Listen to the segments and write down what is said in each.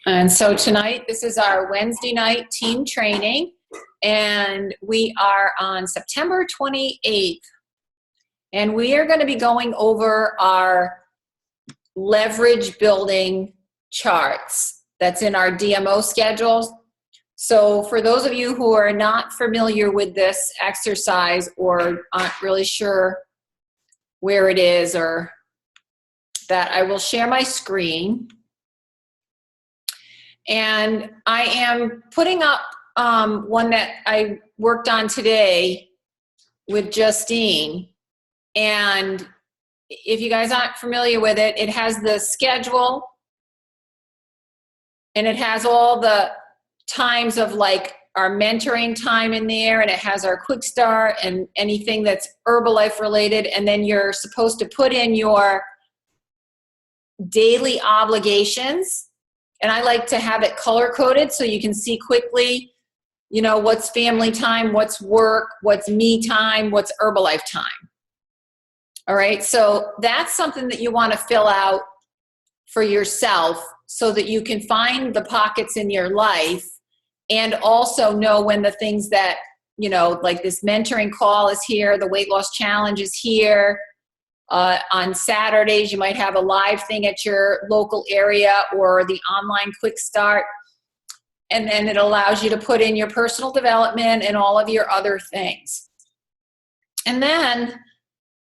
And so tonight, this is our Wednesday night team training, and we are on September 28th. And we are going to be going over our leverage building charts that's in our DMO schedules. So for those of you who are not familiar with this exercise or aren't really sure where it is or that, I will share my screen. And I am putting up one that I worked on today with Justine. And if you guys aren't familiar with it, it has the schedule and it has all the times of like our mentoring time in there, and it has our quick start and anything that's Herbalife related. And then you're supposed to put in your daily obligations. And I like to have it color coded so you can see quickly, you know, what's family time, what's work, what's me time, what's Herbalife time. All right, so that's something that you want to fill out for yourself so that you can find the pockets in your life and also know when the things that, you know, like this mentoring call is here, the weight loss challenge is here. On Saturdays, you might have a live thing at your local area or the online quick start. And then it allows you to put in your personal development and all of your other things. And then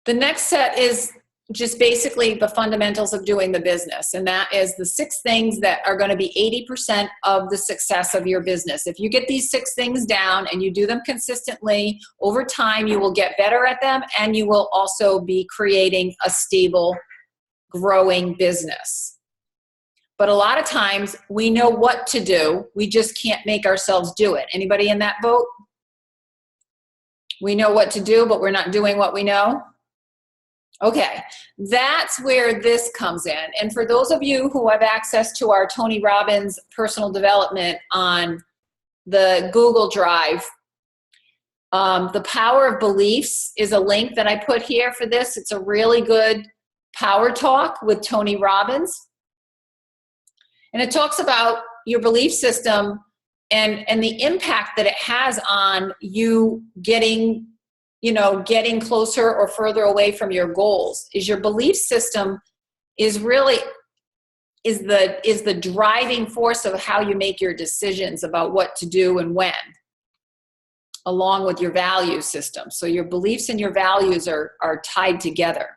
the next set is just basically the fundamentals of doing the business. And that is the 6 things that are going to be 80% of the success of your business. If you get these 6 things down and you do them consistently over time, you will get better at them, and you will also be creating a stable, growing business. But a lot of times we know what to do. We just can't make ourselves do it. Anybody in that boat? We know what to do, but we're not doing what we know. Okay, that's where this comes in. And for those of you who have access to our Tony Robbins personal development on the Google Drive, the power of beliefs is a link that I put here for this. It's a really good power talk with Tony Robbins. And it talks about your belief system and the impact that it has on you getting closer or further away from your goals. Is your belief system is the driving force of how you make your decisions about what to do and when, along with your value system. So your beliefs and your values are tied together.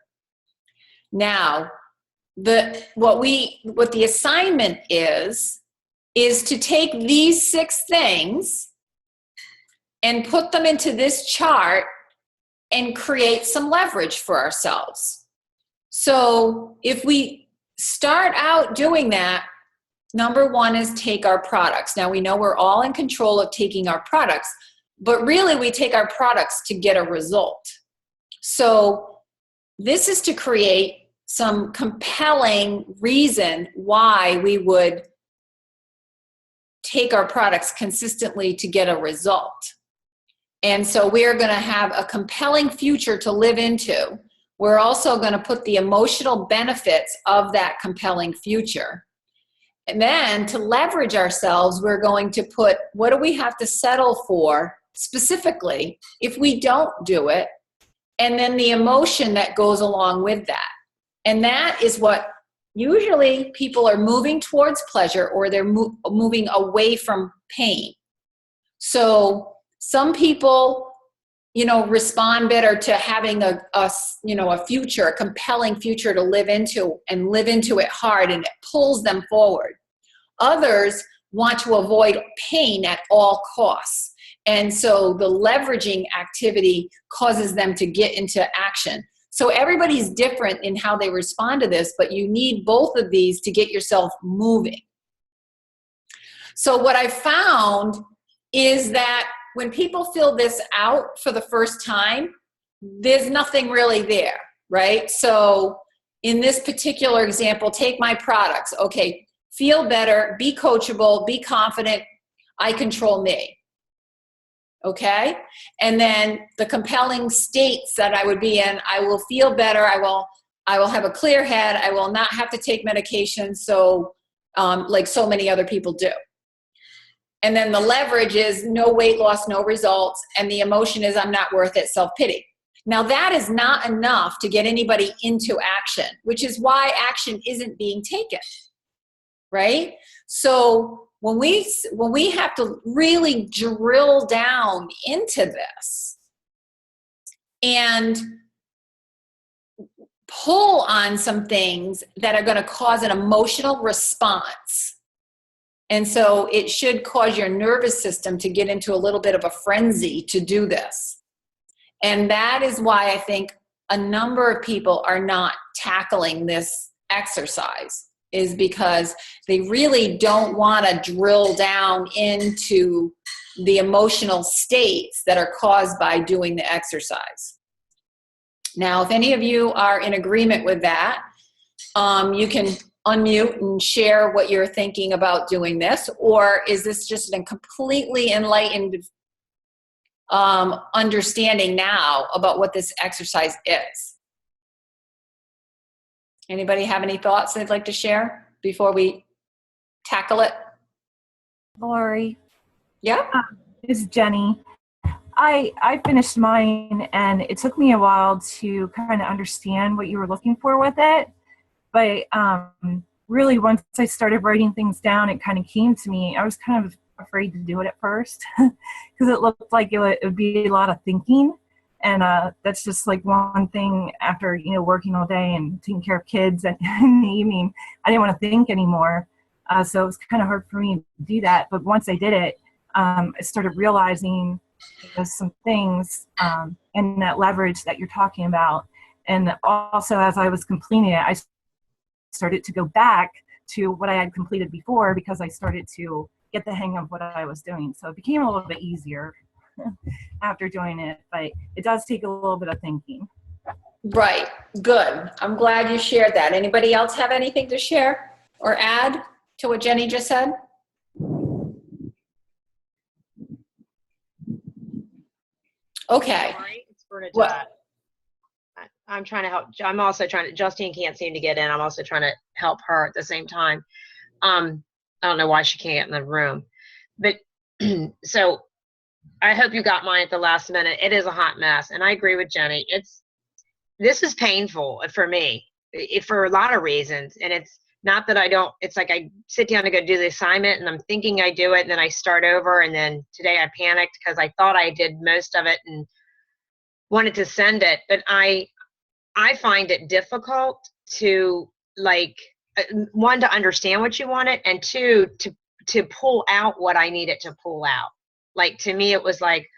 Now, what the assignment is to take these 6 things and put them into this chart and create some leverage for ourselves. So if we start out doing that, number 1 is take our products. Now we know we're all in control of taking our products, but really we take our products to get a result. So this is to create some compelling reason why we would take our products consistently to get a result. And so we're going to have a compelling future to live into. We're also going to put the emotional benefits of that compelling future. And then to leverage ourselves, we're going to put, what do we have to settle for specifically if we don't do it? And then the emotion that goes along with that. And that is what usually people are moving towards pleasure, or they're moving away from pain. So some people, respond better to having a future, a compelling future to live into, and live into it hard, and it pulls them forward. Others want to avoid pain at all costs. And so the leveraging activity causes them to get into action. So everybody's different in how they respond to this, but you need both of these to get yourself moving. So what I found is that when people fill this out for the first time, there's nothing really there, right? So in this particular example, take my products. Okay, feel better, be coachable, be confident, I control me. Okay? And then the compelling states that I would be in, I will feel better, I will have a clear head, I will not have to take medication, so like so many other people do. And then the leverage is no weight loss, no results. And the emotion is I'm not worth it, self-pity. Now that is not enough to get anybody into action, which is why action isn't being taken, right? So when we have to really drill down into this and pull on some things that are going to cause an emotional response. And so it should cause your nervous system to get into a little bit of a frenzy to do this. And that is why I think a number of people are not tackling this exercise, is because they really don't want to drill down into the emotional states that are caused by doing the exercise. Now, if any of you are in agreement with that, you can unmute and share what you're thinking about doing this, or is this just a completely enlightened understanding now about what this exercise is? Anybody have any thoughts they'd like to share before we tackle it? Lori. Yeah. This is Jenny. I finished mine, and it took me a while to kind of understand what you were looking for with it. But really, once I started writing things down, it kind of came to me. I was kind of afraid to do it at first because it looked like it would be a lot of thinking. And that's just like one thing after, working all day and taking care of kids and in the evening, I didn't want to think anymore. So it was kind of hard for me to do that. But once I did it, I started realizing some things and that leverage that you're talking about. And also, as I was completing it, I started to go back to what I had completed before because I started to get the hang of what I was doing. So it became a little bit easier after doing it, but it does take a little bit of thinking. Right. Good. I'm glad you shared that. Anybody else have anything to share or add to what Jenny just said? Okay. It's Bernadette. I'm trying to help. I'm also trying to, Justine can't seem to get in. I'm also trying to help her at the same time. I don't know why she can't get in the room, but so I hope you got mine at the last minute. It is a hot mess. And I agree with Jenny. This is painful for me for a lot of reasons. And it's not that it's like I sit down to go do the assignment and I'm thinking I do it and then I start over. And then today I panicked because I thought I did most of it and wanted to send it. But I find it difficult to one, to understand what you wanted, and two, to pull out what I needed to pull out. Like, to me, it was like,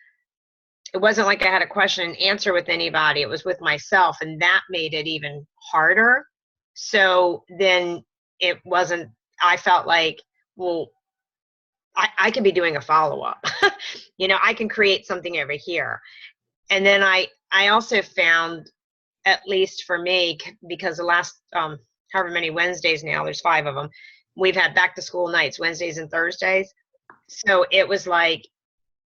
it wasn't like I had a question and answer with anybody. It was with myself, and that made it even harder. So then it wasn't, I felt like, well, I could be doing a follow-up. I can create something over here. And then I also found, at least for me, because the last however many Wednesdays now, there's 5 of them, we've had back to school nights, Wednesdays and Thursdays. So it was like,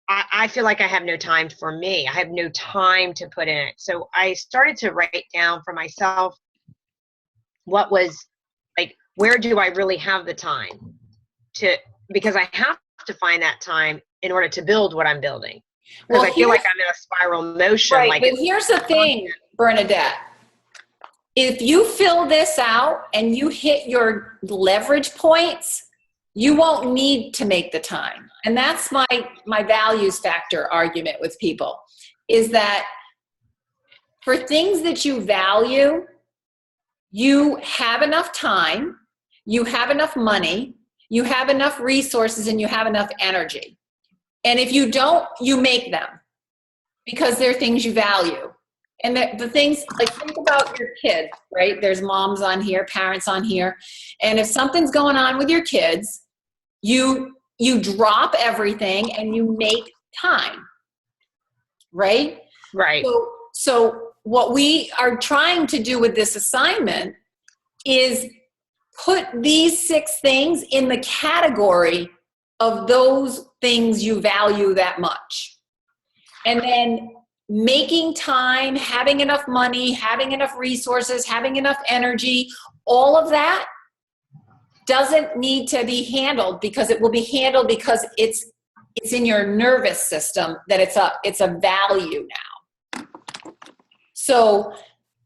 I feel like I have no time for me. I have no time to put in it. So I started to write down for myself what was like, where do I really have the time because I have to find that time in order to build what I'm building. Because I feel like I'm in a spiral motion. Right, but here's the thing, Bernadette. If you fill this out and you hit your leverage points, you won't need to make the time. And that's my values factor argument with people, is that for things that you value, you have enough time, you have enough money, you have enough resources, and you have enough energy. And if you don't, you make them because they're things you value. And the things, like, think about your kids, right? There's moms on here, parents on here. And if something's going on with your kids, you drop everything and you make time, right? Right. So what we are trying to do with this assignment is put these 6 things in the category of those things you value that much. And then making time, having enough money, having enough resources, having enough energy, all of that doesn't need to be handled, because it will be handled because it's in your nervous system that it's a value now. So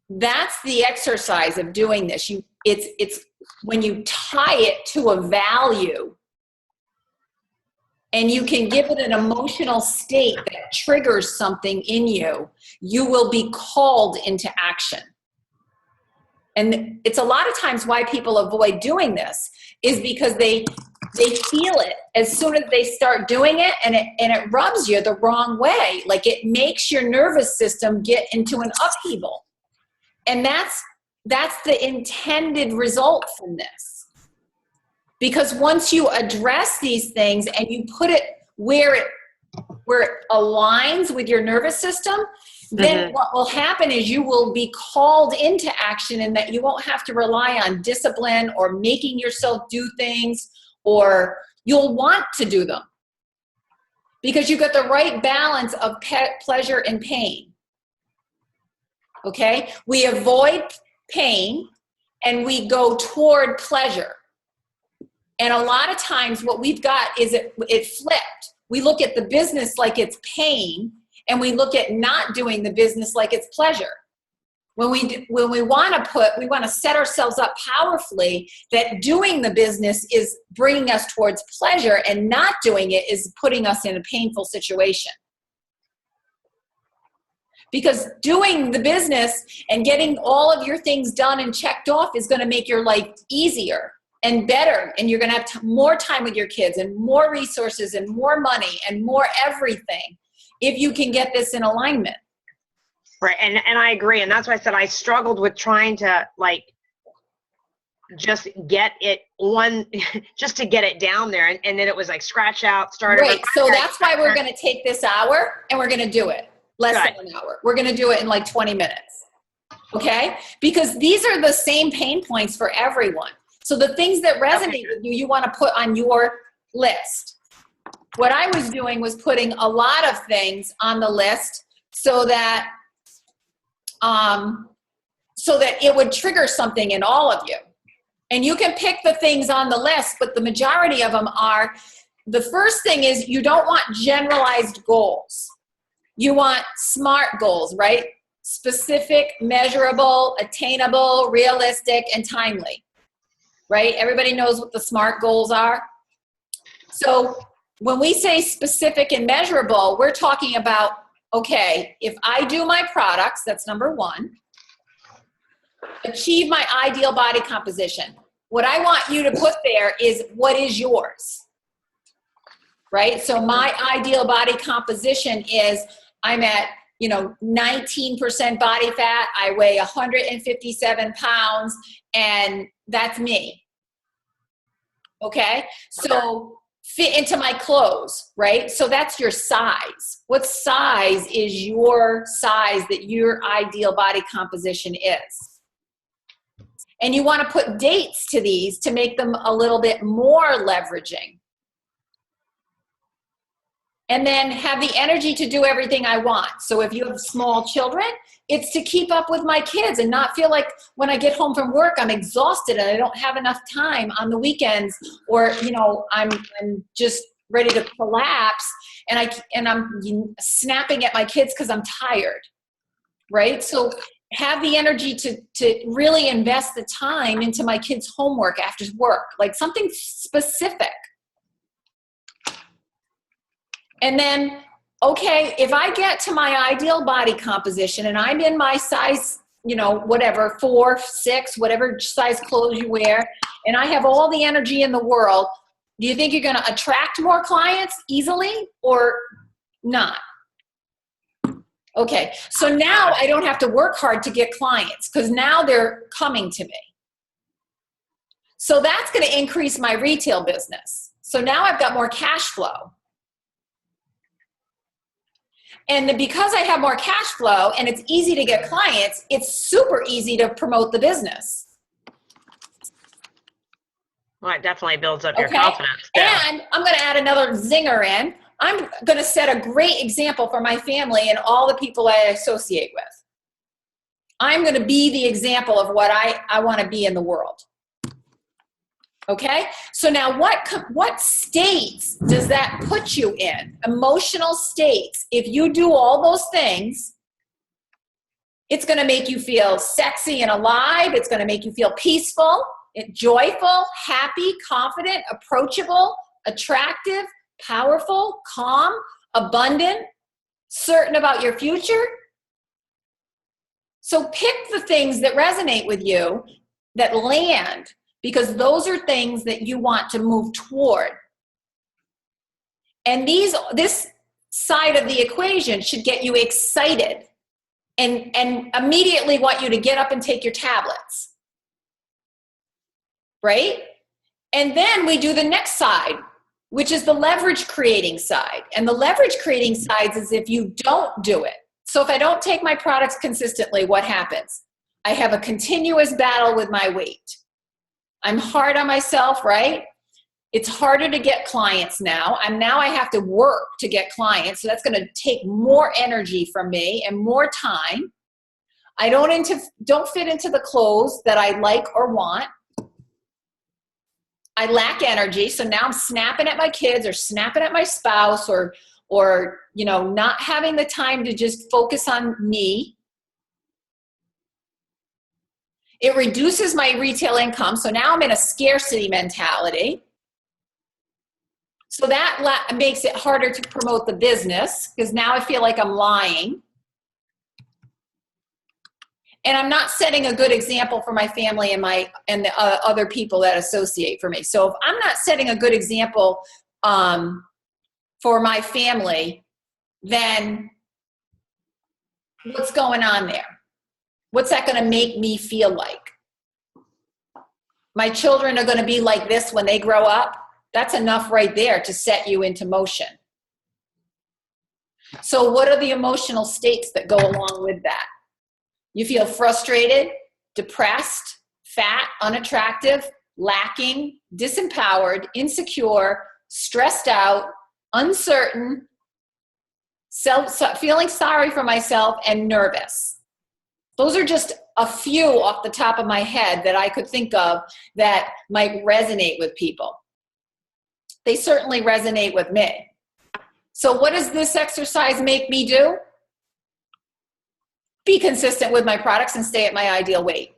that's the exercise of doing this. It's when you tie it to a value, and you can give it an emotional state that triggers something in you, you will be called into action. And it's a lot of times why people avoid doing this is because they feel it as soon as they start doing it, and it rubs you the wrong way. Like, it makes your nervous system get into an upheaval. And that's the intended result from this. Because once you address these things and you put it where it aligns with your nervous system, then what will happen is you will be called into action, and that you won't have to rely on discipline or making yourself do things, or you'll want to do them because you got the right balance of pleasure and pain. Okay? We avoid pain and we go toward pleasure. And a lot of times what we've got is it flipped. We look at the business like it's pain, and we look at not doing the business like it's pleasure. When we want to set ourselves up powerfully that doing the business is bringing us towards pleasure, and not doing it is putting us in a painful situation. Because doing the business and getting all of your things done and checked off is going to make your life easier and better, and you're going to have more time with your kids and more resources and more money and more everything if you can get this in alignment. Right, and I agree, and that's why I said I struggled with trying to just get it just to get it down there, and then it was like scratch out, start over. Right, so that's why we're going to take this hour and we're going to do it less than an hour. We're going to do it in like 20 minutes, okay? Because these are the same pain points for everyone. So the things that resonate with you, you want to put on your list. What I was doing was putting a lot of things on the list so that it would trigger something in all of you. And you can pick the things on the list, but the majority of them are, the first thing is you don't want generalized goals. You want SMART goals, right? Specific, measurable, attainable, realistic, and timely. Right? Everybody knows what the SMART goals are. So when we say specific and measurable, we're talking about, okay, if I do my products, that's number one, achieve my ideal body composition. What I want you to put there is what is yours, right? So my ideal body composition is I'm at 19% body fat, I weigh 157 pounds, and that's me. Okay? So fit into my clothes, right? So that's your size. What size is your size that your ideal body composition is? And you want to put dates to these to make them a little bit more leveraging. And then have the energy to do everything I want. So if you have small children, it's to keep up with my kids and not feel like when I get home from work, I'm exhausted and I don't have enough time on the weekends, or, I'm just ready to collapse and I'm snapping at my kids because I'm tired, right? So have the energy to really invest the time into my kids' homework after work, like something specific. And then, okay, if I get to my ideal body composition and I'm in my size, whatever, 4, 6, whatever size clothes you wear, and I have all the energy in the world, do you think you're going to attract more clients easily or not? Okay, so now I don't have to work hard to get clients because now they're coming to me. So that's going to increase my retail business. So now I've got more cash flow. And because I have more cash flow and it's easy to get clients, it's super easy to promote the business. Well, it definitely builds up your confidence. And I'm going to add another zinger in. I'm going to set a great example for my family and all the people I associate with. I'm going to be the example of what I want to be in the world. Okay, so now what states does that put you in? Emotional states. If you do all those things, it's going to make you feel sexy and alive. It's going to make you feel peaceful, joyful, happy, confident, approachable, attractive, powerful, calm, abundant, certain about your future. So pick the things that resonate with you, that land, because those are things that you want to move toward. And this side of the equation should get you excited and immediately want you to get up and take your tablets. Right? And then we do the next side, which is the leverage creating side. And the leverage creating side is if you don't do it. So if I don't take my products consistently, what happens? I have a continuous battle with my weight. I'm hard on myself, right? It's harder to get clients now. Now I have to work to get clients. So that's going to take more energy from me and more time. I don't fit into the clothes that I like or want. I lack energy. So now I'm snapping at my kids or snapping at my spouse or not having the time to just focus on me. It reduces my retail income. So now I'm in a scarcity mentality. So that makes it harder to promote the business because now I feel like I'm lying. And I'm not setting a good example for my family and the other people that associate for me. So if I'm not setting a good example for my family, then what's going on there? What's that going to make me feel like? My children are going to be like this when they grow up. That's enough right there to set you into motion. So what are the emotional states that go along with that? You feel frustrated, depressed, fat, unattractive, lacking, disempowered, insecure, stressed out, uncertain, feeling sorry for myself, and nervous. Those are just a few off the top of my head that I could think of that might resonate with people. They certainly resonate with me. So what does this exercise make me do? Be consistent with my products and stay at my ideal weight.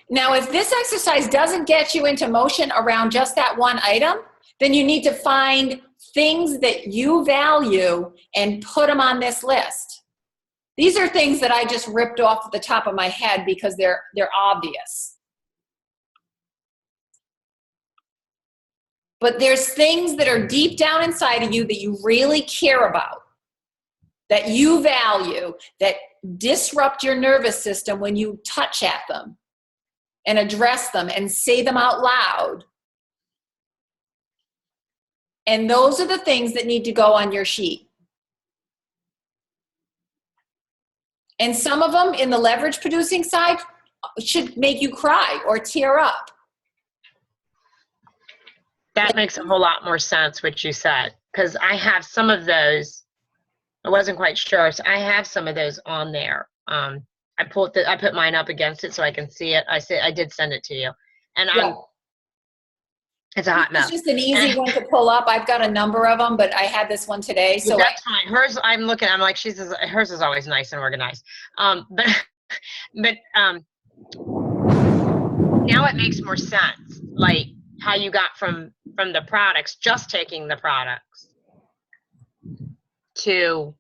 Now, if this exercise doesn't get you into motion around just that one item, then you need to find things that you value and put them on this list. These are things that I just ripped off the top of my head because they're obvious. But there's things that are deep down inside of you that you really care about, that you value, that disrupt your nervous system when you touch at them and address them and say them out loud. And those are the things that need to go on your sheet. And some of them in the leverage producing side should make you cry or tear up. That makes a whole lot more sense, what you said, because I have some of those. I wasn't quite sure, so I have some of those on there. I put mine up against it so I can see it. I did send it to you, and Yeah. It's a hot mess. It's just an easy one to pull up. I've got a number of them, but I had this one today. So that's fine. Hers, I'm like, hers is always nice and organized. But now it makes more sense, like how you got from the products, just taking the products, to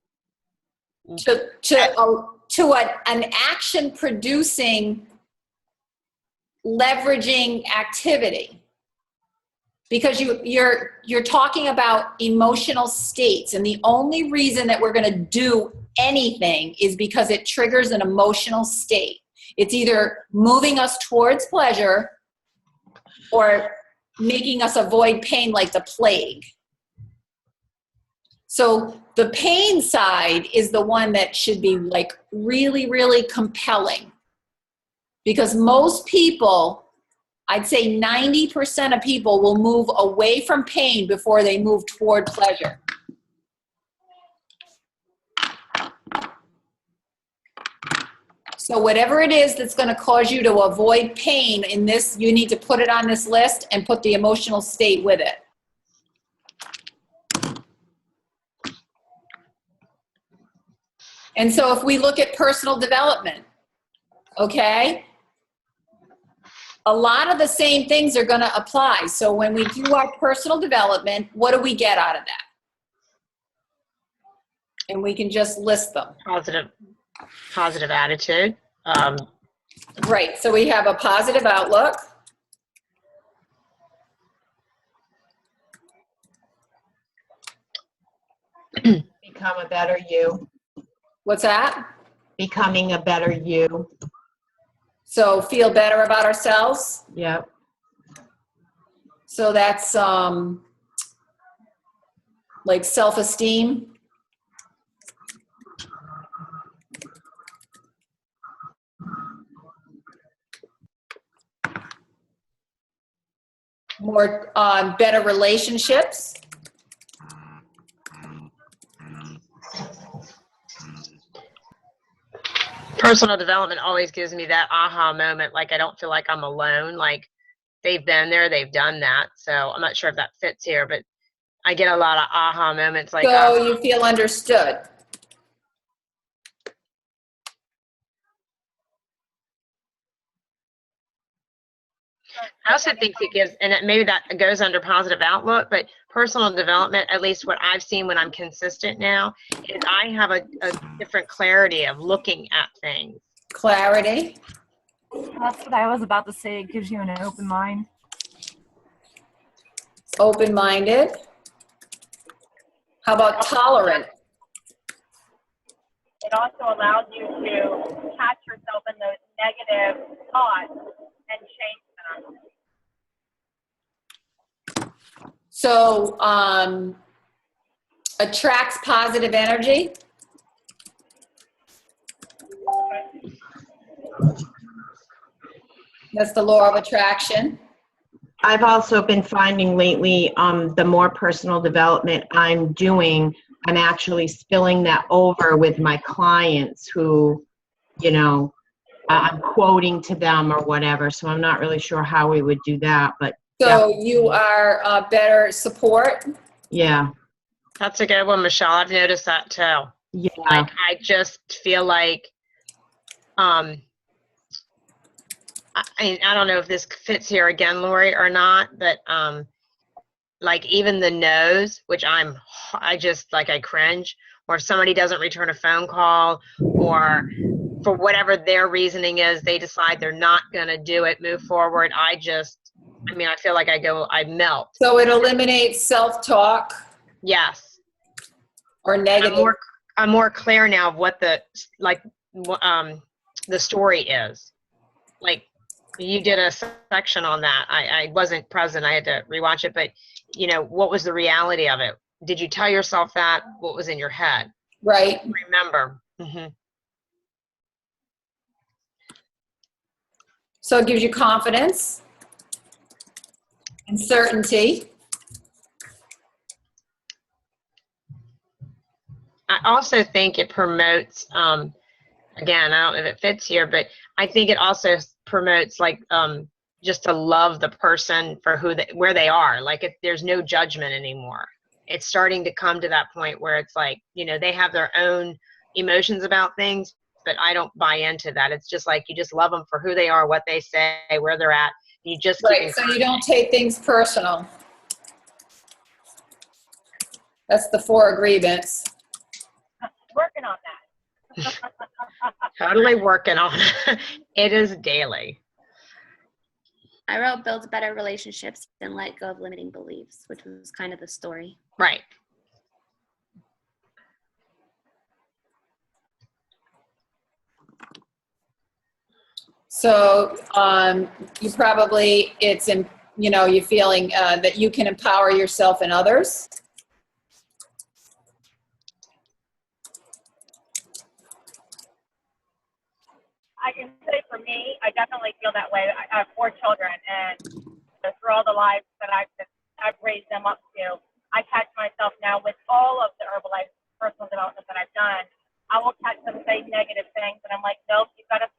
an action producing leveraging activity. Because you're talking about emotional states, and the only reason that we're going to do anything is because it triggers an emotional state. It's either moving us towards pleasure or making us avoid pain like the plague. So the pain side is the one that should be like really, really compelling, because most people, I'd say 90% of people, will move away from pain before they move toward pleasure. So whatever it is that's going to cause you to avoid pain in this, you need to put it on this list and put the emotional state with it. And so if we look at personal development, okay, a lot of the same things are going to apply. So when we do our personal development, what do we get out of that? And we can just list them. Positive attitude. Right, so we have a positive outlook. Become a better you. What's that? Becoming a better you. So feel better about ourselves. Yep. So that's like self-esteem. More better relationships. Personal development always gives me that aha moment, like I don't feel like I'm alone, like they've been there, they've done that. So I'm not sure if that fits here, but I get a lot of aha moments like, So you feel understood. I also think it gives, and maybe that goes under positive outlook, but personal development, at least what I've seen when I'm consistent now, is I have a different clarity of looking at things. Clarity. That's what I was about to say. It gives you an open mind. Open-minded. How about tolerant? It also allows you to catch yourself in those negative thoughts and change them. So attracts positive energy. That's the law of attraction. I've also been finding lately, the more personal development I'm doing, I'm actually spilling that over with my clients who, you know, I'm quoting to them or whatever. So I'm not really sure how we would do that, but So you are better support. yeah. That's a good one, Michelle. I've noticed that too. Yeah. Like, I just feel like, I don't know if this fits here again, Lori, or not, but like even the no's, which I just like, I cringe, or if somebody doesn't return a phone call, or for whatever their reasoning is, they decide they're not going to do it, move forward. I feel like I melt. So it eliminates self-talk Yes. or negative. I'm more clear now of what the story is. Like, you did a section on that. I wasn't present. I had to rewatch it, but you know, what was the reality of it? Did you tell yourself that? What was in your head? Right. Remember. Mm-hmm. So it gives you confidence and certainty. I also think it promotes, again, I don't know if it fits here, but I think it also promotes like just to love the person for where they are. Like, there's no judgment anymore. It's starting to come to that point where it's like, you know, they have their own emotions about things, but I don't buy into that. It's just like, you just love them for who they are, what they say, where they're at. You just Right, so you don't take things personal. That's the 4 agreements. Working on that. totally working on it. It is daily. I wrote build better relationships and let go of limiting beliefs, which was kind of the story. Right. So you probably, you're feeling that you can empower yourself and others. I can say for me, I definitely feel that way. I have 4 children, and through all the lives that I've raised them up to, I catch myself now with all of the Herbalife personal development that I've done. I will catch them say negative things, and I'm like, nope, you've got to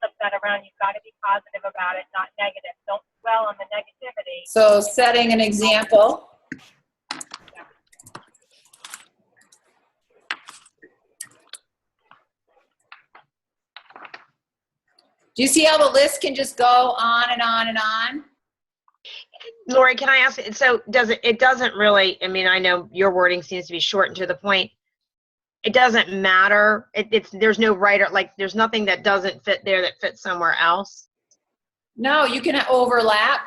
on the negativity. So setting an example. Do you see how the list can just go on and on and on? Lori, can I ask, so it doesn't really, I mean, I know your wording seems to be short and to the point. It doesn't matter. There's no right or, like, there's nothing that doesn't fit there that fits somewhere else. No, you can overlap.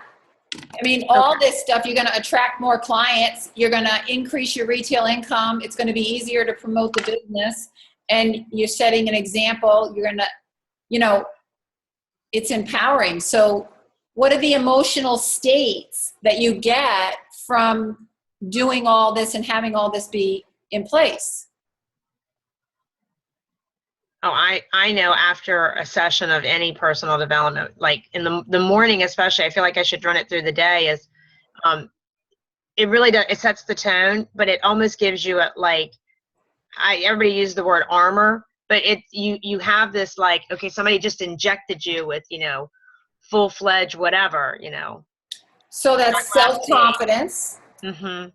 I mean, all this stuff, you're going to attract more clients. You're going to increase your retail income. It's going to be easier to promote the business. And you're setting an example. You're going to, you know, it's empowering. So what are the emotional states that you get from doing all this and having all this be in place? Oh, I know after a session of any personal development, like in the morning especially, I feel like I should run it through the day, is it really does, it sets the tone, but it almost gives you a, like, everybody uses the word armor, but you have this, like, okay, somebody just injected you with, you know, full-fledged whatever, you know. So that's self-confidence. Mm-hmm.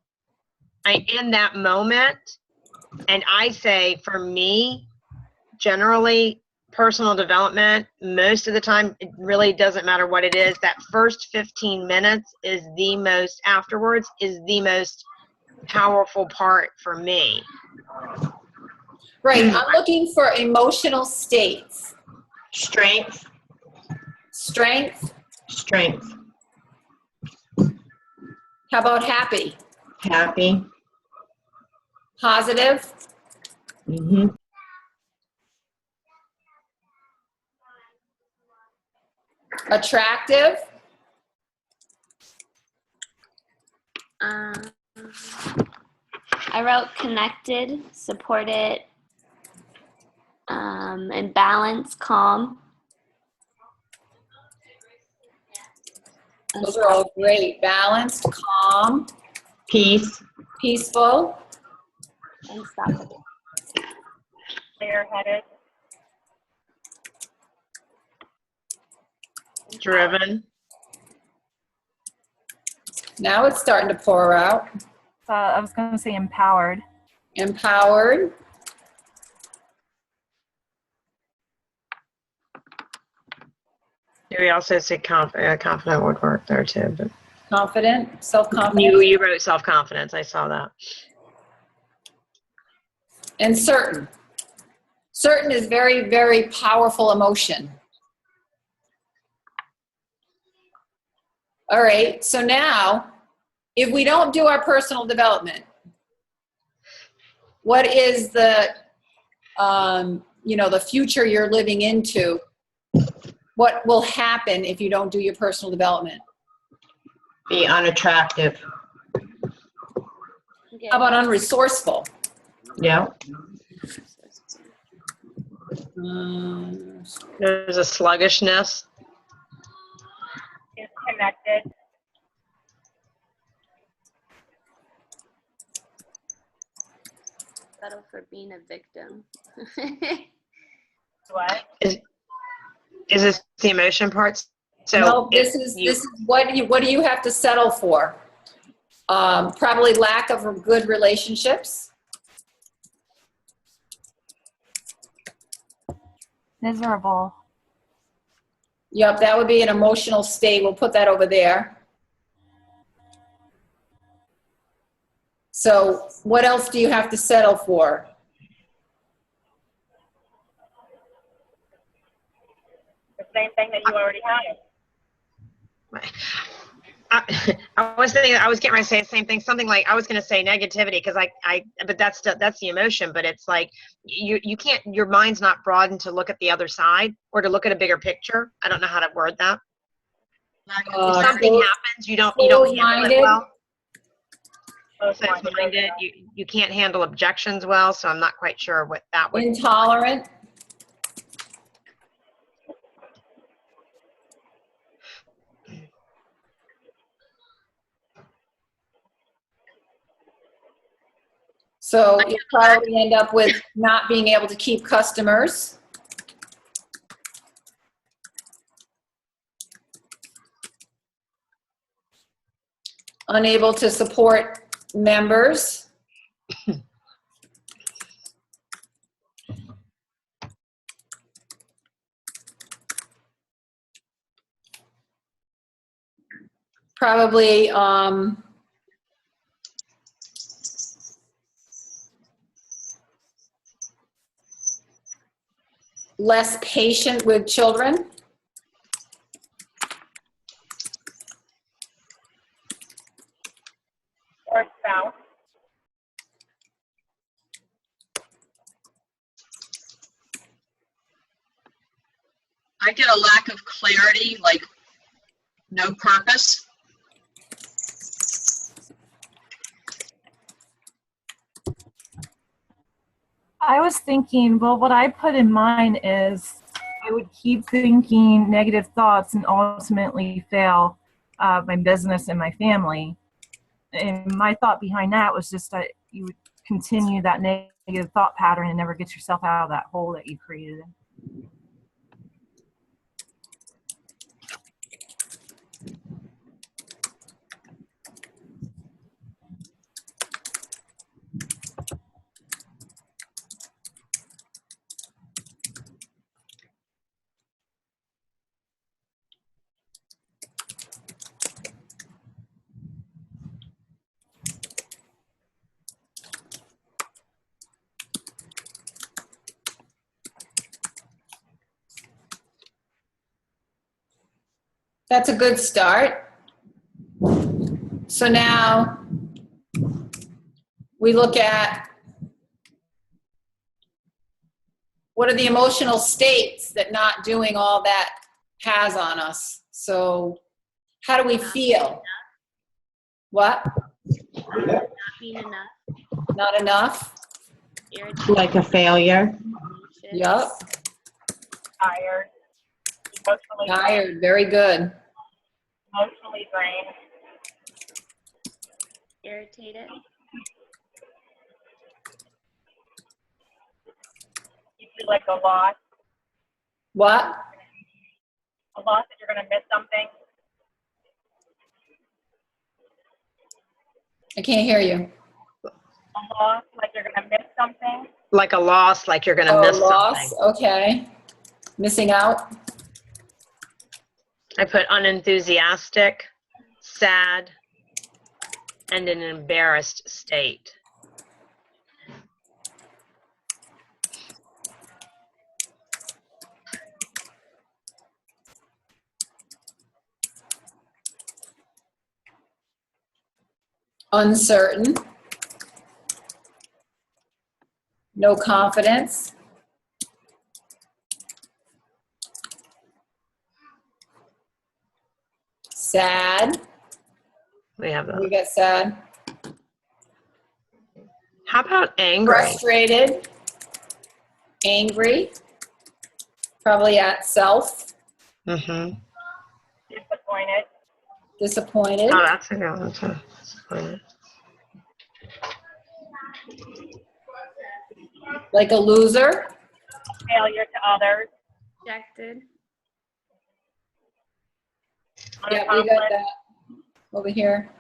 In that moment, and I say, for me, generally, personal development, most of the time, it really doesn't matter what it is. That first 15 minutes is the most, afterwards, is the most powerful part for me. Right. I'm looking for emotional states. Strength. Strength. Strength. How about happy? Happy. Positive. Mm-hmm. Attractive. I wrote connected, supported, and balanced, calm. Those are all great. Balanced, calm, Peace. peaceful, Unstoppable. Clear-headed. Driven. now it's starting to pour out. I was going to say empowered. Empowered, We also say confident would work there too. But confident, self-confident, you wrote self-confidence. I saw that. and certain. Certain is very, very powerful emotion. All right, so now, if we don't do our personal development, what is the, you know, the future you're living into? What will happen if you don't do your personal development? Be unattractive. How about unresourceful? Yeah. There's a sluggishness. Disconnected. Settle for being a victim. What? Is this the emotion part? So no, this is what do you have to settle for? Probably lack of good relationships. Miserable. Yep, that would be an emotional state. We'll put that over there. So what else do you have to settle for? The same thing that you already have. I was thinking, I was getting ready to say the same thing, something like, I was going to say negativity, because but that's the emotion, but it's like, you can't, your mind's not broadened to look at the other side or to look at a bigger picture. I don't know how to word that. If something happens, you don't handle it well. Closed-minded, you can't handle objections well, so I'm not quite sure what that would. Intolerant. So you'll probably end up with not being able to keep customers. unable to support members. Probably less patient with children. Or spouse. I get a lack of clarity, like no purpose. I was thinking, well, what I put in mine is I would keep thinking negative thoughts and ultimately fail my business and my family. And my thought behind that was just that you would continue that negative thought pattern and never get yourself out of that hole that you created. That's a good start. So now we look at what are the emotional states that not doing all that has on us. So how do we feel? What? Not being enough. Not enough? Irritated. Like a failure. Yup. Tired. Emotionally Tired, very good. Emotionally drained. Irritated. You feel like a loss. What? A loss that you're going to miss something. I can't hear you. A loss, like you're going to miss something. Like a loss, like you're going to miss loss, something. okay. Missing out. I put unenthusiastic, sad, and an embarrassed state. Uncertain. No confidence. Sad. We have We that. got sad. How about angry? Frustrated. Angry. Probably at self. Mm-hmm. Disappointed. Disappointed. Oh, that's a good one too. Disappointed. Like a loser. Failure to others. Rejected. Yeah, we got that over here.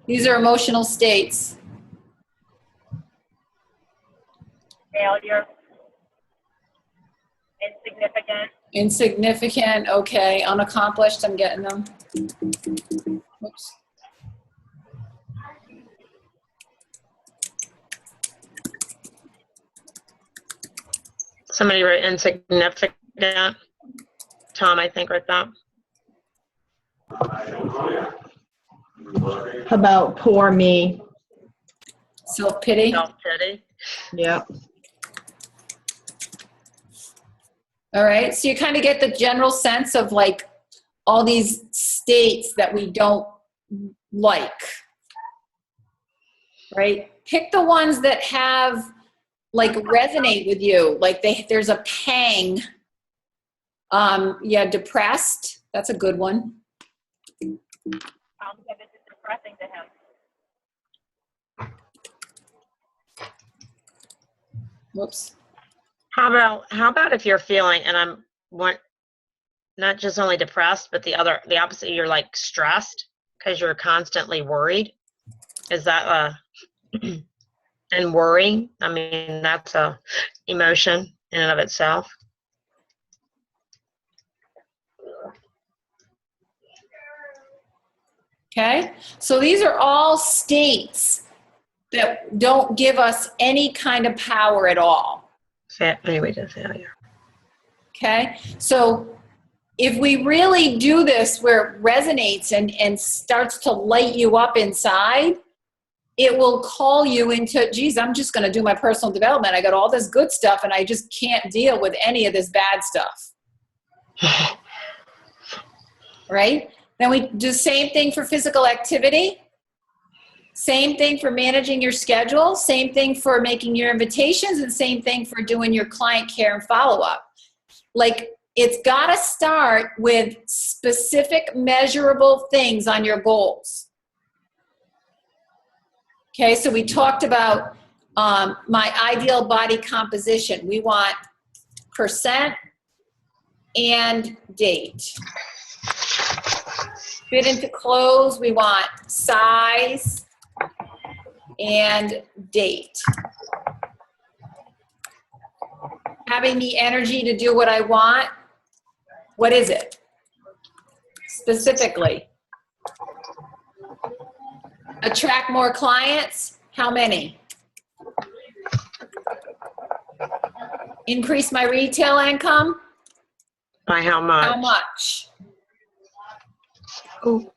These are emotional states. Failure. Insignificant. Insignificant, okay. Unaccomplished, I'm getting them. Oops. Somebody wrote insignificant. Tom, I think, wrote that. How about poor me? Self-pity. Self-pity. Yep. All right, so you kind of get the general sense of like all these states that we don't like, right? Pick the ones that have like resonate with you, like there's a pang. Yeah, depressed, that's a good one. Because this is depressing to him. Whoops. How about if you're feeling, and not just only depressed, but the opposite, you're like stressed because you're constantly worried? Is that and worry, I mean, that's a emotion in and of itself. Okay, so these are all states that don't give us any kind of power at all. Anyway, to failure. Okay, so if we really do this where it resonates and starts to light you up inside, it will call you into, geez, I'm just going to do my personal development. I got all this good stuff and I just can't deal with any of this bad stuff. Right? Then we do the same thing for physical activity. Same thing for managing your schedule. Same thing for making your invitations, and same thing for doing your client care and follow-up. Like, it's got to start with specific measurable things on your goals. Okay, so we talked about my ideal body composition. We want percent and date. Fit into clothes, we want size and date. Having the energy to do what I want, what is it? Specifically. Attract more clients, how many? Increase my retail income? By how much? How much? Ooh.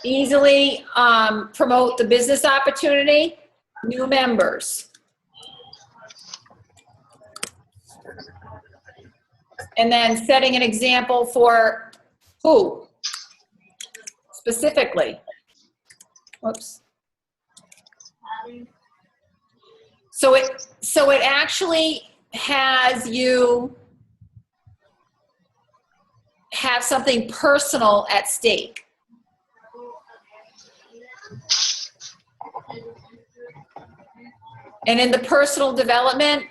Easily promote the business opportunity, new members. And then setting an example for who? Specifically. Whoops. So it actually has you have something personal at stake. And in the personal development,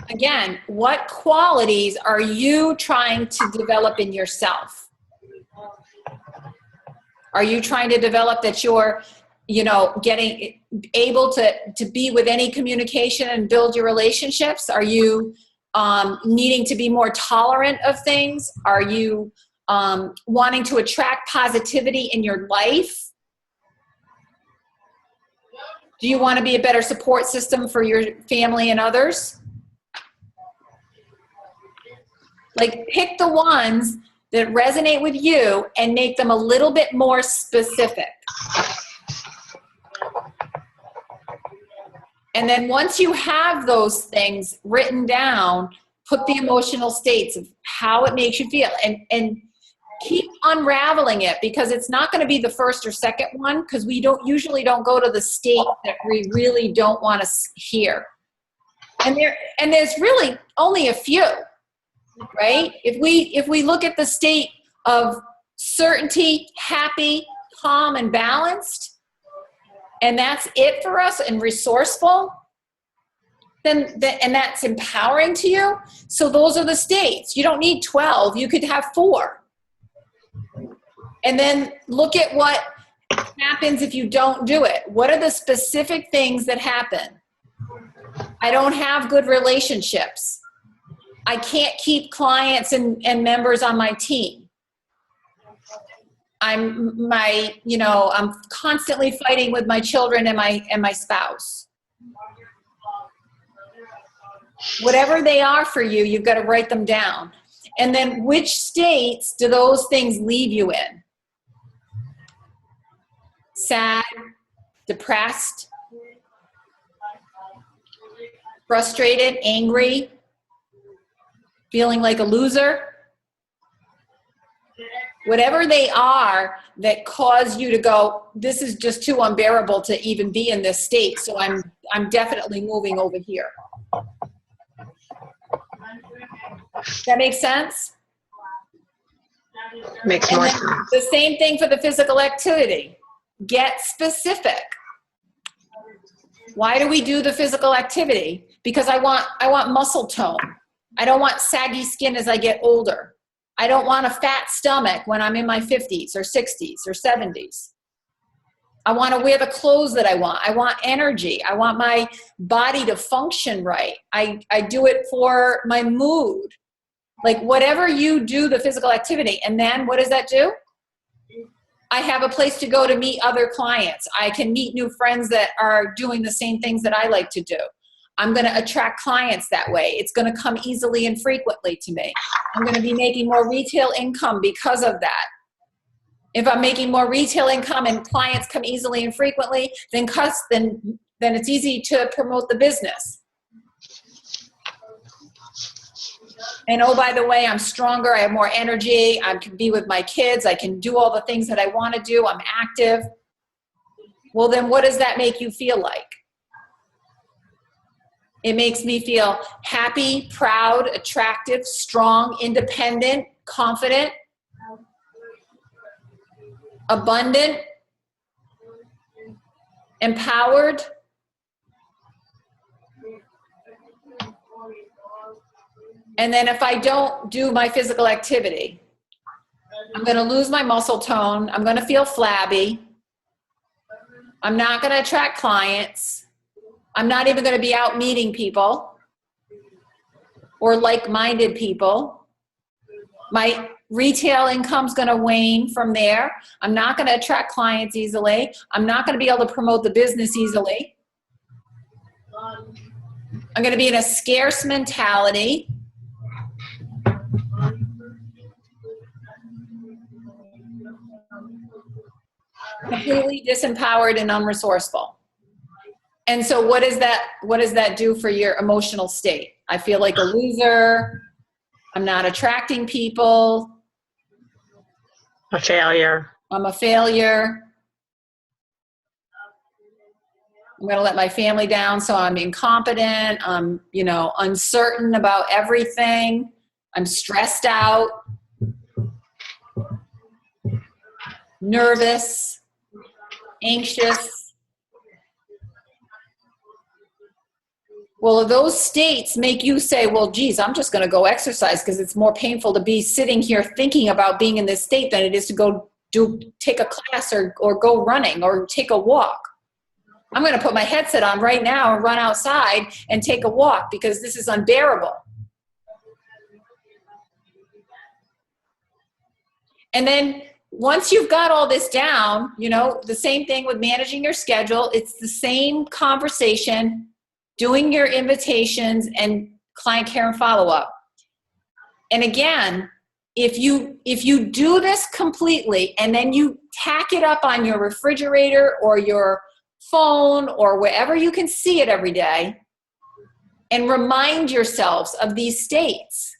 again, what qualities are you trying to develop in yourself? Are you trying to develop that you're, getting able to be with any communication and build your relationships? Are you needing to be more tolerant of things? Are you wanting to attract positivity in your life? Do you want to be a better support system for your family and others? Like, pick the ones that resonate with you and make them a little bit more specific. And then once you have those things written down, put the emotional states of how it makes you feel, and keep unraveling it, because it's not going to be the first or second one, because we usually don't go to the state that we really don't want to hear. And there's really only a few, right? If we look at the state of certainty, happy, calm, and balanced, and that's it for us, and resourceful, and that's empowering to you. So those are the states. You don't need 12. You could have 4. And then look at what happens if you don't do it. What are the specific things that happen? I don't have good relationships. I can't keep clients and members on my team. I'm constantly fighting with my children and my spouse. Whatever they are for you, you've got to write them down. And then which states do those things leave you in? Sad, depressed, frustrated, angry, feeling like a loser. Whatever they are that cause you to go, this is just too unbearable to even be in this state, so I'm definitely moving over here. That makes sense? Makes more sense. The same thing for the physical activity. Get specific. Why do we do the physical activity? Because I want muscle tone. I don't want saggy skin as I get older. I don't want a fat stomach when I'm in my 50s or 60s or 70s. I want to wear the clothes that I want. I want energy. I want my body to function right. I do it for my mood. Like whatever you do, the physical activity. And then what does that do? I have a place to go to meet other clients. I can meet new friends that are doing the same things that I like to do. I'm going to attract clients that way. It's going to come easily and frequently to me. I'm going to be making more retail income because of that. If I'm making more retail income and clients come easily and frequently, then it's easy to promote the business. And oh, by the way, I'm stronger. I have more energy. I can be with my kids. I can do all the things that I want to do. I'm active. Well, then what does that make you feel like? It makes me feel happy, proud, attractive, strong, independent, confident, abundant, empowered. And then if I don't do my physical activity, I'm going to lose my muscle tone. I'm going to feel flabby. I'm not going to attract clients. I'm not even going to be out meeting people or like-minded people. My retail income's going to wane from there. I'm not going to attract clients easily. I'm not going to be able to promote the business easily. I'm going to be in a scarce mentality. Completely disempowered and unresourceful. And so what does that do for your emotional state? I feel like a loser. I'm not attracting people. A failure. I'm a failure. I'm going to let my family down, so I'm incompetent. I'm, uncertain about everything. I'm stressed out, nervous, anxious. Well, those states make you say, well, geez, I'm just going to go exercise because it's more painful to be sitting here thinking about being in this state than it is to go take a class or go running or take a walk. I'm going to put my headset on right now and run outside and take a walk because this is unbearable. And then once you've got all this down, the same thing with managing your schedule. It's the same conversation, doing your invitations and client care and follow-up. And again, if you do this completely and then you tack it up on your refrigerator or your phone or wherever you can see it every day and remind yourselves of these states,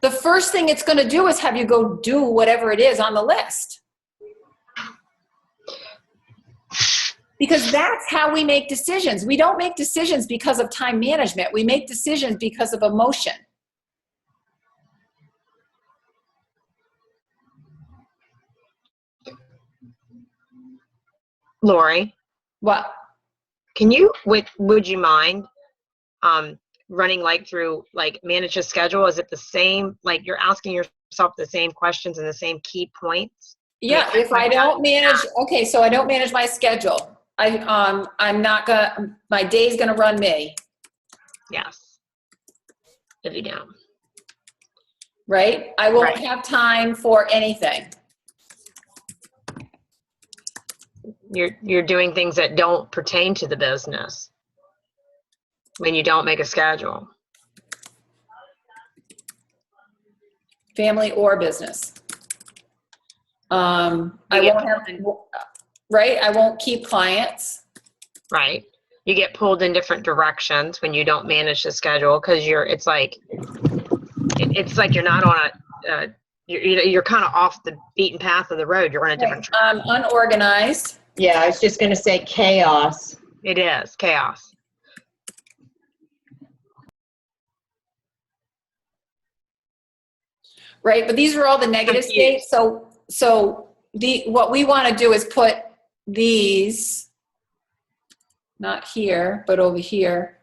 the first thing it's going to do is have you go do whatever it is on the list. Because that's how we make decisions. We don't make decisions because of time management. We make decisions because of emotion. Lori, What? can you, would you mind running through manage a schedule? Is it the same, you're asking yourself the same questions and the same key points? Yeah, if I don't manage, okay, so I don't manage my schedule. I'm not gonna, my day's gonna run me. Yes. If you don't. Right? I won't have time for anything. You're doing things that don't pertain to the business when you don't make a schedule. Family or business. I won't have, right? I won't keep clients. Right. You get pulled in different directions when you don't manage the schedule because it's like you're not on you're kind of off the beaten path of the road. You're on a different track. Unorganized. Yeah, I was just going to say chaos. It is chaos. Right, but these are all the negative states. So what we want to do is put these, not here, but over here.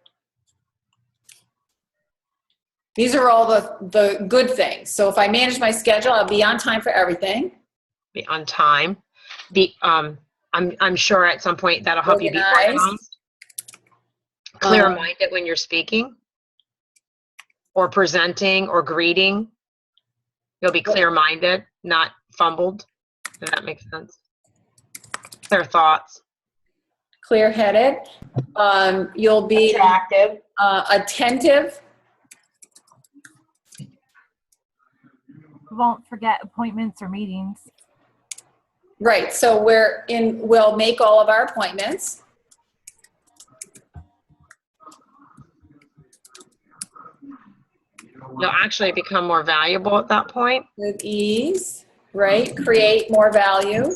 These are all the good things. So if I manage my schedule, I'll be on time for everything. Be on time. I'm sure at some point that'll help you be organized. Clear-minded when you're speaking or presenting or greeting. You'll be clear-minded, not fumbled, if that makes sense. Clear thoughts. Clear-headed. You'll be Attractive. Attentive. Won't forget appointments or meetings. Right. So we'll make all of our appointments. You'll actually become more valuable at that point. With ease, right? Create more value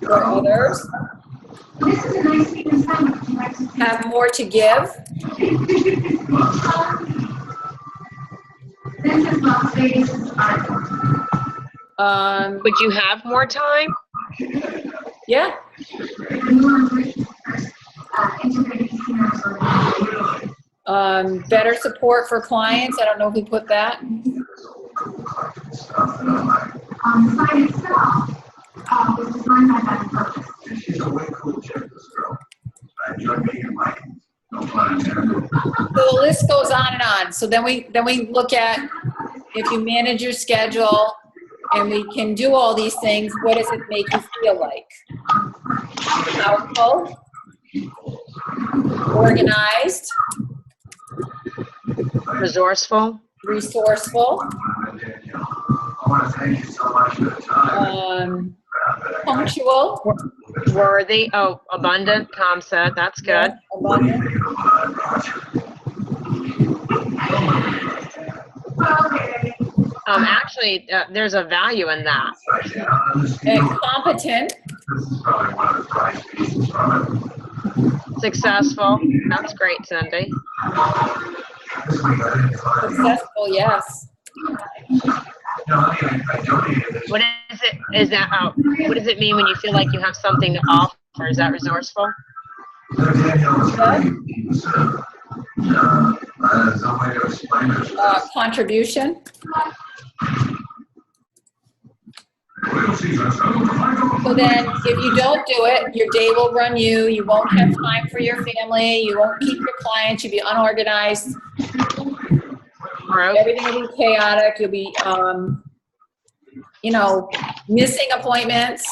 for others. Have more to give. Would you have more time? Yeah. Better support for clients. I don't know if we put that. So the list goes on and on. So then we look at, if you manage your schedule and we can do all these things, what does it make you feel like? Powerful, organized, Resourceful. Punctual. Worthy. Oh, abundant. Tom said. That's good. Abundant. Actually, there's a value in that. And competent. Successful. That's great, Cindy. Successful, yes. What is it? Is that what does it mean when you feel like you have something to offer? Is that resourceful? Contribution. So then, if you don't do it, your day will run you. You won't have time for your family. You won't keep your clients. You'll be unorganized. Everything will be chaotic. You'll be, missing appointments.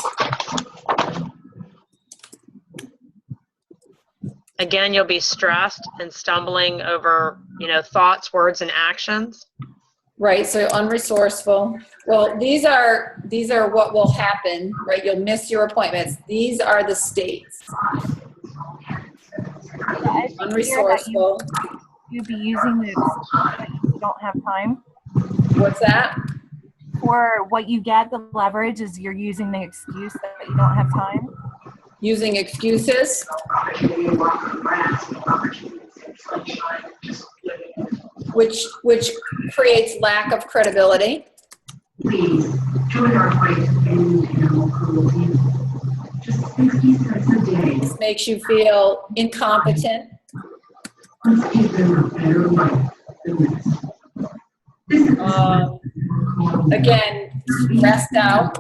Again, you'll be stressed and stumbling over, thoughts, words, and actions. Right, so unresourceful. Well, these are what will happen, right? You'll miss your appointments. These are the states. Unresourceful. You'd be using this if you don't have time. What's that? For what you get, the leverage is you're using the excuse that you don't have time. Using excuses. Which creates lack of credibility. Please join our fight to end animal cruelty. Just 60 cents a day. This makes you feel incompetent. Let's give them a better life than this. Again, stressed out.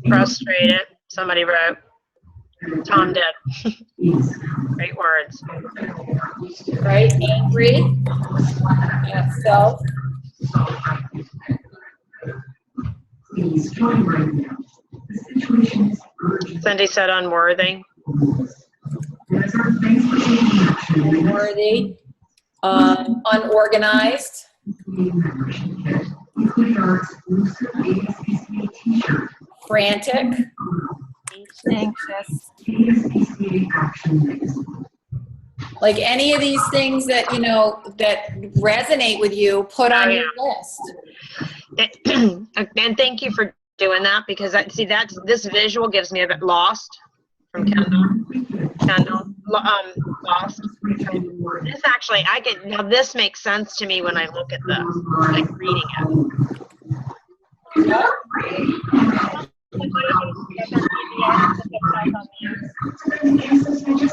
Frustrated. Somebody wrote. Tom did. Great words. Right? Angry at self. Please join right now. The situation is urgent. Cindy said unworthy. As our thanks for taking action, Unworthy. Unorganized. membership kit, including our exclusive ASPCA t-shirt. Frantic. Anxious. ASPCA action mix. Like any of these things that, that resonate with you, put on your list. And thank you for doing that, because this visual gives me a bit lost from Kendall. Lost. This actually, this makes sense to me when I look at this, like reading it.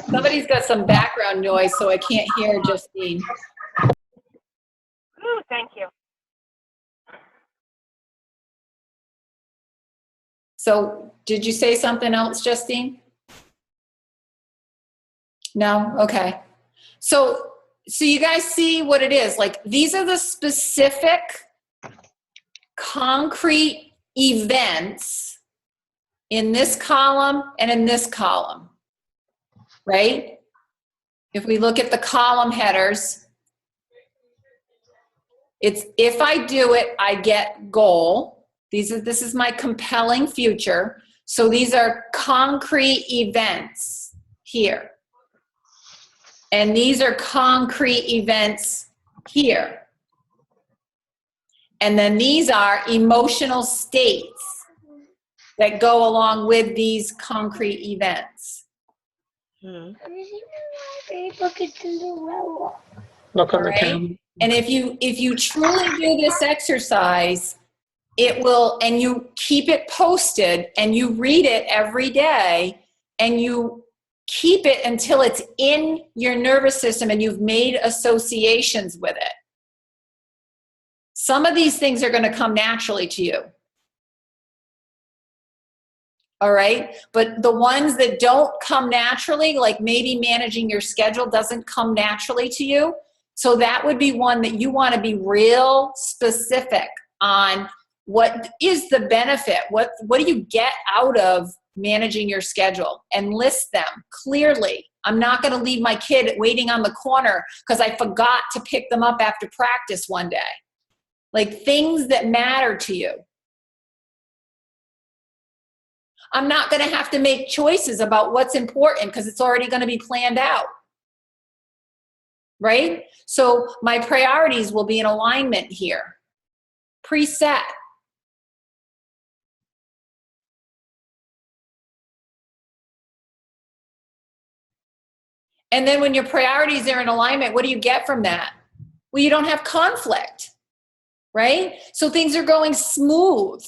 Somebody Somebody's got some background noise, so I can't hear Justine. Ooh, thank you. So did you say something else, Justine? No? Okay. So you guys see what it is. Like, these are the specific concrete events in this column and in this column, right? If we look at the column headers, it's if I do it, I get goal. This is my compelling future. So these are concrete events here. And these are concrete events here. And then these are emotional states that go along with these concrete events. Look on the camera. And if you truly do this exercise, it will, and you keep it posted and you read it every day and you keep it until it's in your nervous system and you've made associations with it. Some of these things are going to come naturally to you. All right? But the ones that don't come naturally, like maybe managing your schedule doesn't come naturally to you, so that would be one that you want to be real specific on. What is the benefit? What do you get out of managing your schedule? And list them clearly. I'm not going to leave my kid waiting on the corner because I forgot to pick them up after practice one day. Like, things that matter to you. I'm not going to have to make choices about what's important because it's already going to be planned out. Right? So my priorities will be in alignment here. Preset. And then when your priorities are in alignment, what do you get from that? Well, you don't have conflict, right? So things are going smooth.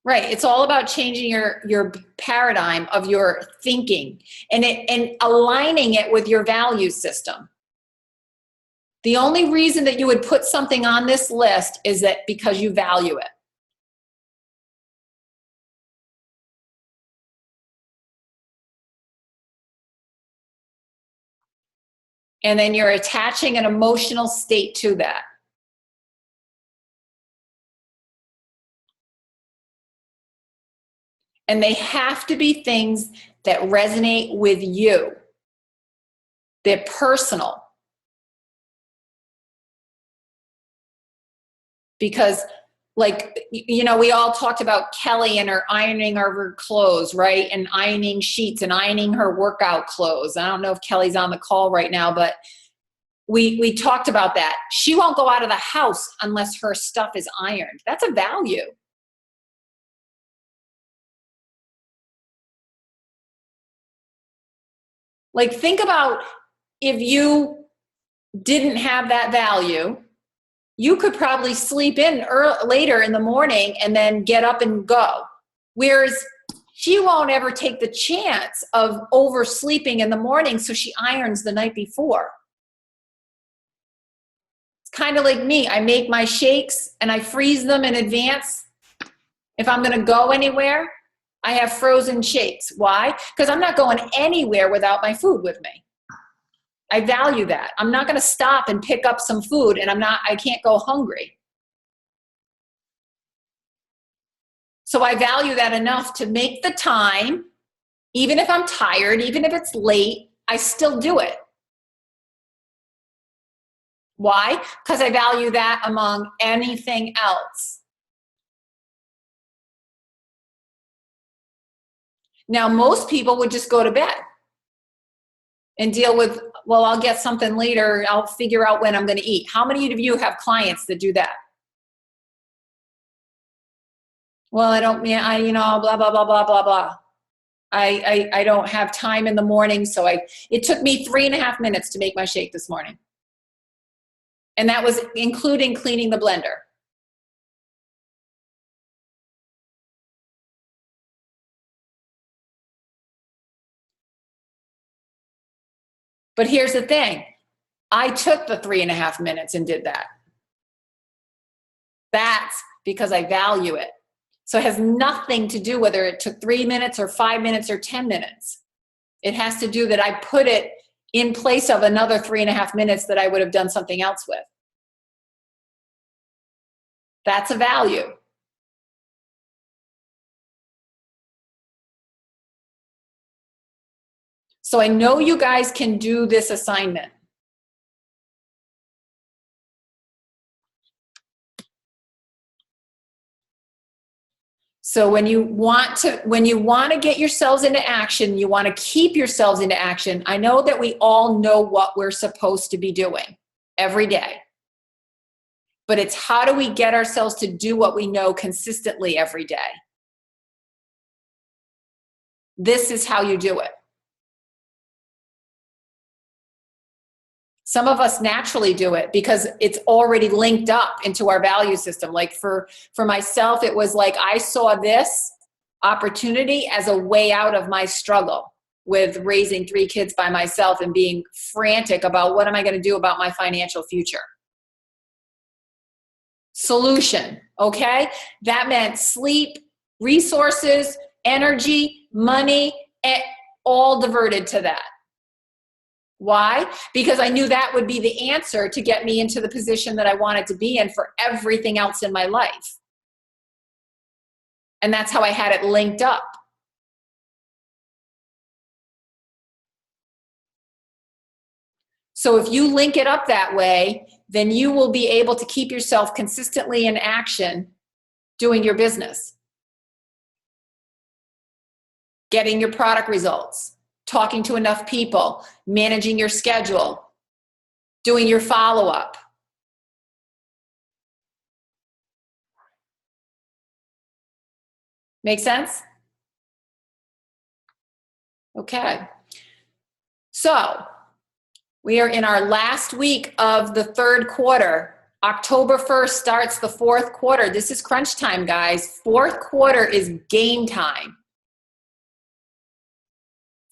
Right. It's all about changing your paradigm of your thinking and aligning it with your value system. The only reason that you would put something on this list is that because you value it. And then you're attaching an emotional state to that. And they have to be things that resonate with you. They're personal. Because, like, you know, we all talked about Kelly and her ironing of her clothes, right? And ironing sheets and ironing her workout clothes. I don't know if Kelly's on the call right now, but we talked about that. She won't go out of the house unless her stuff is ironed. That's a value. Like, think about if you didn't have that value, you could probably sleep in later in the morning and then get up and go. Whereas she won't ever take the chance of oversleeping in the morning, so she irons the night before. It's kind of like me. I make my shakes and I freeze them in advance. If I'm going to go anywhere, I have frozen shakes. Why? Because I'm not going anywhere without my food with me. I value that. I'm not going to stop and pick up some food and I can't go hungry. So I value that enough to make the time, even if I'm tired, even if it's late, I still do it. Why? Because I value that among anything else. Now, most people would just go to bed and deal with, well, I'll get something later. I'll figure out when I'm going to eat. How many of you have clients that do that? Well, I don't, you know, blah, blah, blah, blah, blah, blah. I don't have time in the morning, so it took me 3.5 minutes to make my shake this morning. And that was including cleaning the blender. But here's the thing. I took the 3.5 minutes and did that. That's because I value it. So it has nothing to do whether it took 3 minutes or 5 minutes or 10 minutes. It has to do that I put it in place of another 3.5 minutes that I would have done something else with. That's a value. So I know you guys can do this assignment. So when you want to get yourselves into action, you want to keep yourselves into action. I know that we all know what we're supposed to be doing every day. But it's how do we get ourselves to do what we know consistently every day? This is how you do it. Some of us naturally do it because it's already linked up into our value system. Like for myself, it was like I saw this opportunity as a way out of my struggle with raising 3 kids by myself and being frantic about what am I going to do about my financial future. Solution, okay? That meant sleep, resources, energy, money, all diverted to that. Why? Because I knew that would be the answer to get me into the position that I wanted to be in for everything else in my life. And that's how I had it linked up. So if you link it up that way, then you will be able to keep yourself consistently in action doing your business. Getting your product results, talking to enough people, managing your schedule, doing your follow-up. Make sense? Okay. So we are in our last week of the 3rd quarter. October 1st starts the 4th quarter. This is crunch time, guys. 4th quarter is game time.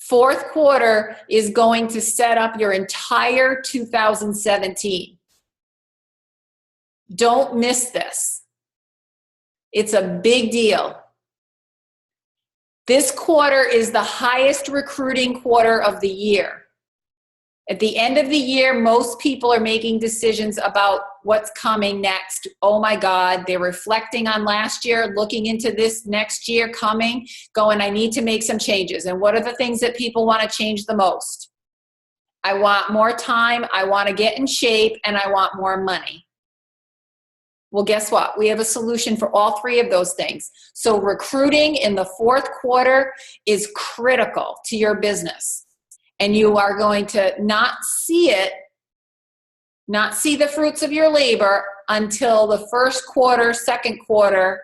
4th quarter is going to set up your entire 2017. Don't miss this. It's a big deal. This quarter is the highest recruiting quarter of the year. At the end of the year, most people are making decisions about what's coming next. Oh my God, they're reflecting on last year, looking into this next year coming, going, I need to make some changes. And what are the things that people want to change the most? I want more time, I want to get in shape, and I want more money. Well, guess what? We have a solution for all 3 of those things. So recruiting in the 4th quarter is critical to your business. And you are going to not see the fruits of your labor until the 1st quarter, 2nd quarter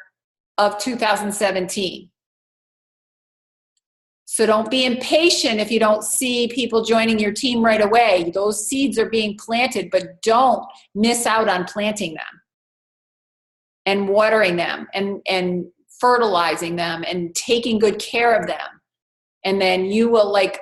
of 2017. So don't be impatient if you don't see people joining your team right away. Those seeds are being planted, but don't miss out on planting them and watering them and fertilizing them and taking good care of them. And then you will, like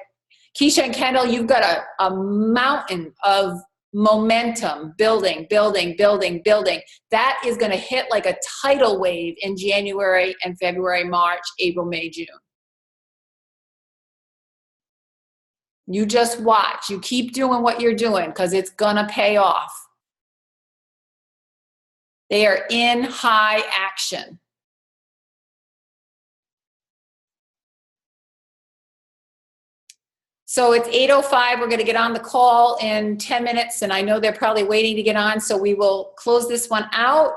Keisha and Kendall, you've got a mountain of momentum building. That is going to hit like a tidal wave in January and February, March, April, May, June. You just watch. You keep doing what you're doing because it's going to pay off. They are in high action. So it's 8:05. We're going to get on the call in 10 minutes, and I know they're probably waiting to get on, so we will close this one out.